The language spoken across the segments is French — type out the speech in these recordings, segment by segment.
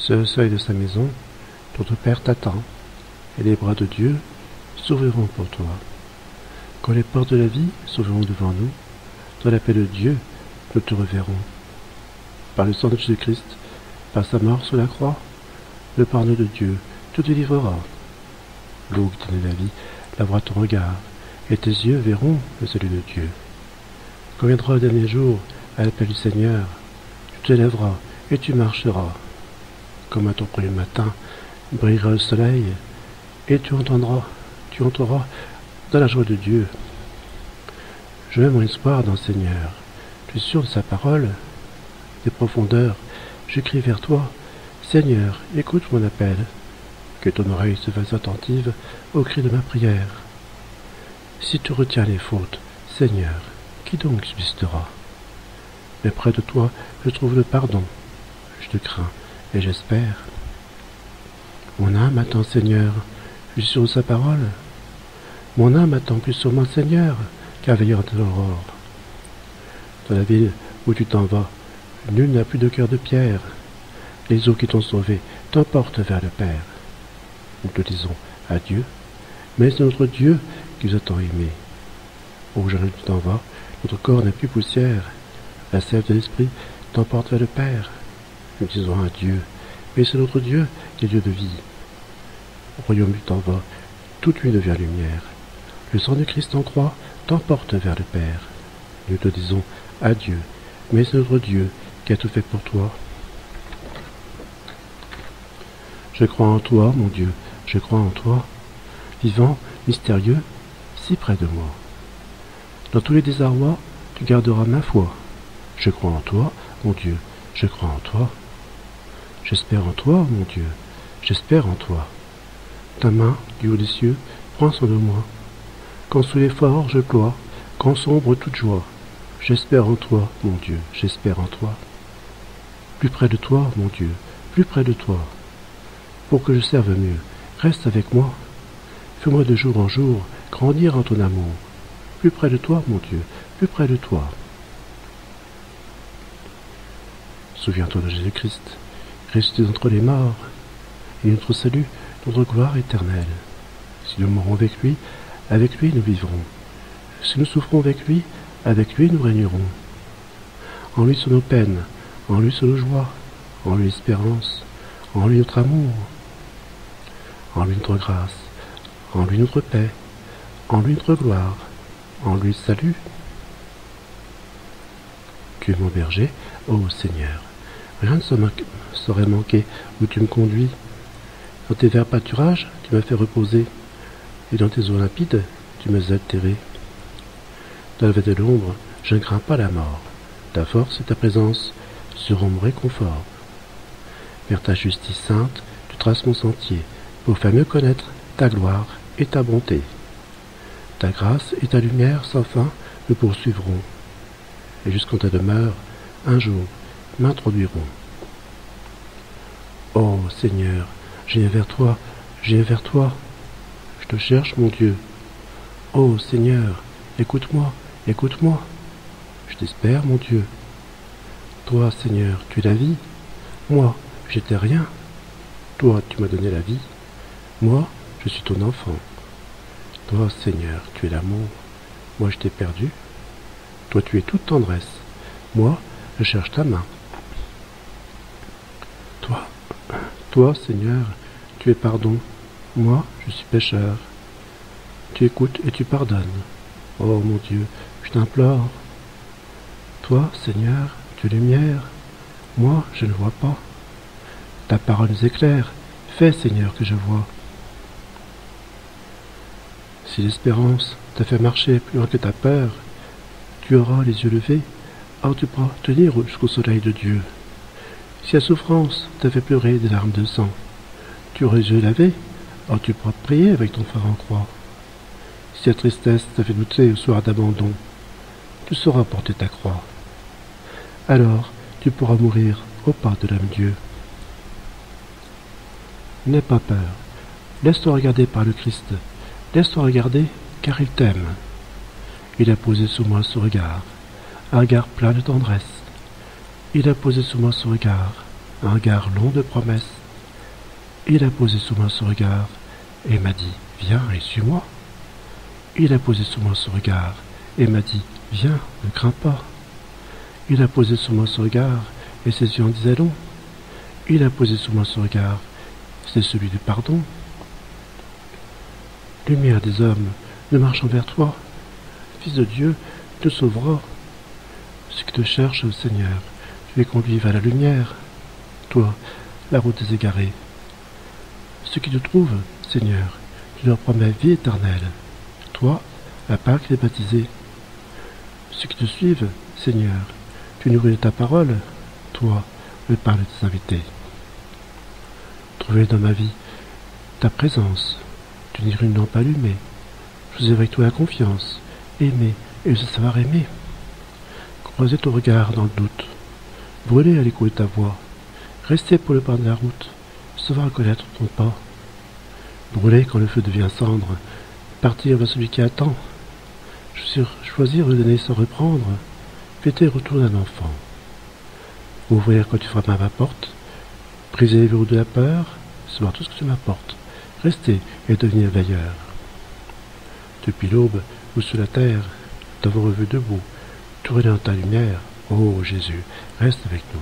Sur le seuil de sa maison, ton Père t'attend, et les bras de Dieu s'ouvriront pour toi. Quand les portes de la vie s'ouvriront devant nous, dans la paix de Dieu, nous te reverrons. Par le sang de Jésus-Christ, par sa mort sur la croix, le pardon de Dieu te délivrera. L'eau qui donne la vie lavera ton regard, et tes yeux verront le salut de Dieu. Quand viendra le dernier jour, à l'appel du Seigneur, tu te lèveras et tu marcheras. Comme à ton premier matin, brillera le soleil, et tu entreras dans la joie de Dieu. Je mets mon espoir dans le Seigneur. Je suis sûr de sa parole. Des profondeurs, je crie vers toi. Seigneur, écoute mon appel. Que ton oreille se fasse attentive au cri de ma prière. Si tu retiens les fautes, Seigneur, qui donc subsistera? Mais près de toi, je trouve le pardon. Je te crains et j'espère. Mon âme attend, Seigneur, je suis sûr de sa parole. Mon âme attend plus sûrement, Seigneur, qu'un veilleur de l'aurore. Dans la ville où tu t'en vas, nul n'a plus de cœur de pierre. Les eaux qui t'ont sauvé t'emportent vers le Père. Nous te disons adieu, mais c'est notre Dieu qui nous a tant aimés. Au jour où tu t'en vas, notre corps n'est plus poussière. La sève de l'Esprit t'emporte vers le Père. Nous disons adieu, mais c'est notre Dieu qui est Dieu de vie. Au royaume où tu t'en vas, toute nuit devient lumière. Le sang de Christ en croix t'emporte vers le Père. Nous te disons adieu, mais c'est notre Dieu qui a tout fait pour toi. Je crois en toi, mon Dieu, je crois en toi, vivant, mystérieux, si près de moi. Dans tous les désarrois, tu garderas ma foi. Je crois en toi, mon Dieu, je crois en toi. J'espère en toi, mon Dieu, j'espère en toi. Ta main, du haut des cieux, prend soin de moi. Quand sous l'effort je ploie, quand sombre toute joie, j'espère en toi, mon Dieu, j'espère en toi. Plus près de toi, mon Dieu, plus près de toi. Pour que je serve mieux, reste avec moi. Fais-moi de jour en jour grandir en ton amour. Plus près de toi, mon Dieu, plus près de toi. Souviens-toi de Jésus-Christ, ressuscité d'entre les morts, et notre salut, notre gloire éternelle. Si nous mourons avec lui nous vivrons. Si nous souffrons avec lui nous régnerons. En lui sont nos peines, en lui sont nos joies, en lui l'espérance, en lui notre amour, en lui notre grâce, en lui notre paix, en lui notre gloire, en lui le salut. Tu es mon berger, ô Seigneur. Rien ne saurait manquer où tu me conduis. Dans tes verts pâturages, tu m'as fait reposer, et dans tes eaux limpides, tu m'as altéré. Dans la vallée de l'ombre, je ne crains pas la mort. Ta force et ta présence seront mon réconfort. Vers ta justice sainte, tu traces mon sentier, pour faire mieux connaître ta gloire et ta bonté. Ta grâce et ta lumière sans fin me poursuivront, et jusqu'en ta demeure, un jour, m'introduiront. Ô Seigneur, je viens vers toi, je viens vers toi. Je te cherche, mon Dieu. Ô Seigneur, écoute-moi, écoute-moi. Je t'espère, mon Dieu. Toi, Seigneur, tu es la vie. Moi, j'étais rien. Toi, tu m'as donné la vie. Moi, je suis ton enfant. Toi, Seigneur, tu es l'amour. Moi, je t'ai perdu. Toi, tu es toute tendresse. Moi, je cherche ta main. Toi, Seigneur, tu es pardon. Moi, je suis pécheur. Tu écoutes et tu pardonnes. Oh, mon Dieu, je t'implore. Toi, Seigneur, tu es lumière. Moi, je ne vois pas. Ta parole nous éclaire. Fais, Seigneur, que je vois. Si l'espérance t'a fait marcher plus loin que ta peur, tu auras les yeux levés, alors tu pourras tenir jusqu'au soleil de Dieu. Si la souffrance t'a fait pleurer des larmes de sang, tu auras les yeux lavés, alors tu pourras prier avec ton frère en croix. Si la tristesse t'a fait douter au soir d'abandon, tu sauras porter ta croix. Alors tu pourras mourir au pas de l'âme Dieu. N'aie pas peur, laisse-toi regarder par le Christ, laisse-toi regarder car il t'aime. Il a posé sur moi ce regard, un regard plein de tendresse. Il a posé sur moi ce regard, un regard long de promesses. Il a posé sur moi ce regard et m'a dit « Viens et suis-moi ». Il a posé sur moi ce regard et m'a dit « Viens, ne crains pas ». Il a posé sur moi ce regard et ses yeux en disaient long. Il a posé sur moi ce regard, c'est celui du pardon. Lumière des hommes, nous marchons vers toi. Fils de Dieu, te sauvera. Ceux qui te cherchent, Seigneur, tu les conduis vers la lumière. Toi, la route des égarés. Ceux qui te trouvent, Seigneur, tu leur promets vie éternelle. Toi, la Pâque des baptisés. Ceux qui te suivent, Seigneur, tu nourris de ta parole. Toi, le pain de tes invités. Trouver dans ma vie ta présence, tenir une lampe allumée, choisir avec toi la confiance, aimer et se savoir aimer. Croiser ton regard dans le doute, brûler à l'écho de ta voix, rester pour le pain de la route, savoir reconnaître ton pas. Brûler quand le feu devient cendre, partir vers celui qui attend, choisir de donner sans reprendre, fêter le retour d'un enfant. Ouvrir quand tu frappes à ma porte, briser les verrous de la peur, savoir tout ce que tu m'apportes, rester et devenir veilleur. Depuis l'aube ou sous la terre, t'avons revu debout, tourné dans ta lumière, ô Jésus, reste avec nous.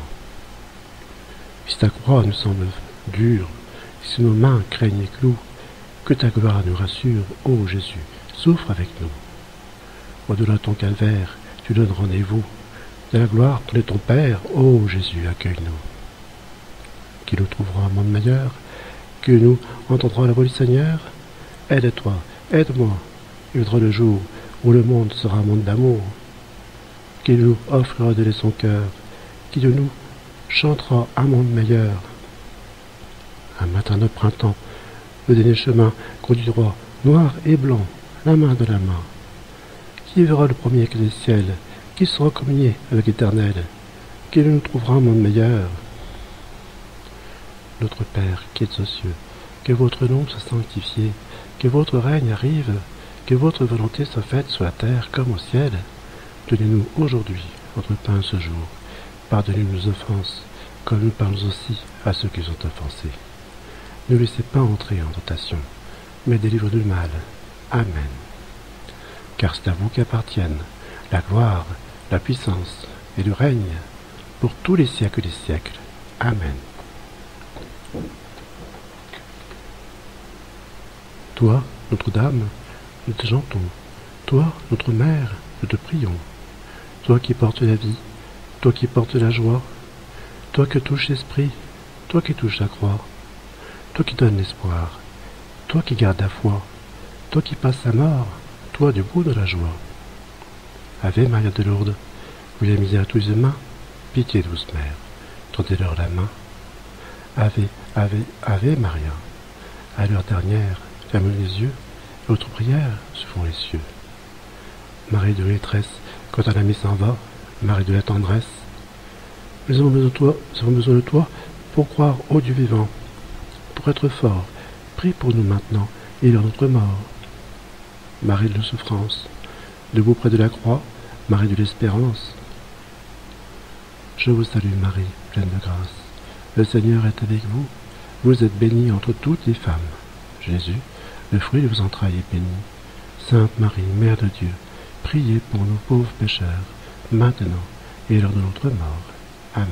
Si ta croix nous semble dure, si nos mains craignent les clous, que ta gloire nous rassure, ô Jésus, souffre avec nous. Au-delà de ton calvaire, tu donnes rendez-vous. De la gloire, ton et ton Père, ô Jésus, accueille-nous. Qui nous trouvera un monde meilleur, que nous entendrons la voix du Seigneur. Aide-toi, aide-moi, il viendra le jour où le monde sera un monde d'amour. Qui nous offrira de son cœur, qui de nous chantera un monde meilleur. Un matin de printemps, le dernier chemin conduit droit, noir et blanc, la main de la main. Qui verra le premier que des ciels, qui sera communié avec l'Éternel, qui nous trouvera un monde meilleur. Notre Père qui êtes aux cieux, que votre nom soit sanctifié, que votre règne arrive, que votre volonté soit faite sur la terre comme au ciel. Donnez-nous aujourd'hui notre pain ce jour. Pardonnez-nous nos offenses, comme nous pardonnons aussi à ceux qui nous ont offensés. Ne laissez pas entrer en tentation, mais délivrez-nous du mal. Amen. Car c'est à vous qu'appartiennent la gloire, la puissance et le règne pour tous les siècles des siècles. Amen. Toi, Notre-Dame, nous te chantons. Toi, notre Mère, nous te prions. Toi qui portes la vie, toi qui portes la joie, toi que touche l'esprit, toi qui touches la croix, toi qui donnes l'espoir, toi qui gardes la foi, toi qui passes la mort, toi du bout de la joie. Ave Maria de Lourdes, vous la misère à tous les humains, pitié douce Mère, tendez-leur la main. Ave, Ave, Ave Maria, à l'heure dernière, fermez les yeux, et votre prière se font les cieux. Marie de détresse, quand un ami s'en va, Marie de la tendresse, nous avons besoin de toi pour croire au Dieu vivant, pour être fort, prie pour nous maintenant et dans notre mort. Marie de la souffrance, debout près de la croix, Marie de l'espérance. Je vous salue Marie, pleine de grâce. Le Seigneur est avec vous. Vous êtes bénie entre toutes les femmes. Jésus, le fruit de vos entrailles, est béni. Sainte Marie, Mère de Dieu, priez pour nous pauvres pécheurs, maintenant et à l'heure de notre mort. Amen.